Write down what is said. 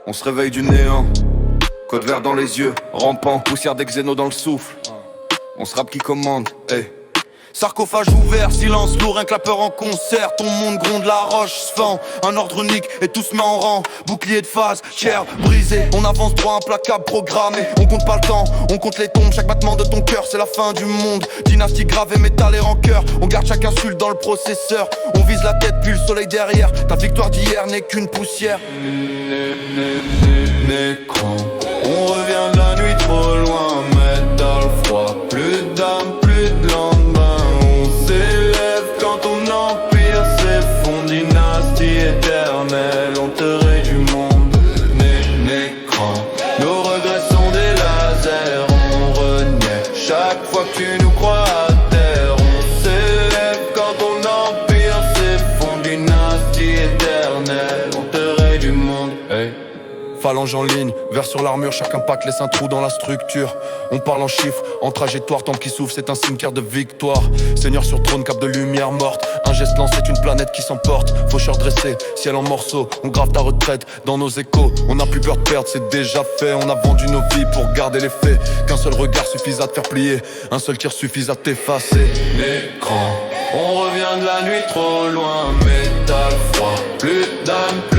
On se réveille du néant, code vert dans les yeux, rampant, poussière d'exéno dans le souffle. On se rappe qui commande, hey. Sarcophage ouvert, silence lourd, un clapeur en concert. Ton monde gronde, la roche se fend. Un ordre unique et tout se met en rang. Bouclier de phase, chair brisée. On avance droit, implacable, programmé. On compte pas le temps, on compte les tombes. Chaque battement de ton cœur, c'est la fin du monde. Dynastie grave et métal et rancœur. On garde chaque insulte dans le processeur. On vise la tête puis le soleil derrière. Ta victoire d'hier n'est qu'une poussière. Nécran. On revient de la nuit trop loin. Métal froid, plus d'âme, plus de lendemain. Quand ton empire s'effondre, dynastie éternelle, on te raye du monde, nécran. Nos regrets sont des lasers, on reniait chaque fois que tu nous crois à terre. On s'élève quand ton empire s'effondre, dynastie éternelle, on te raye du monde, hey. Phalange en ligne, vers sur l'armure, chaque impact laisse un trou dans la structure. On parle en chiffres, en trajectoire, temple qui souffle, c'est un cimetière de victoire. Seigneur sur trône, cap de lumière morte. Un geste lance, c'est une planète qui s'emporte. Faucheur dressé, ciel en morceaux. On grave ta retraite dans nos échos. On n'a plus peur de perdre, c'est déjà fait. On a vendu nos vies pour garder les faits. Qu'un seul regard suffise à te faire plier. Un seul tir suffise à t'effacer. L'écran, on revient de la nuit trop loin. Métal froid, plus d'âme, plus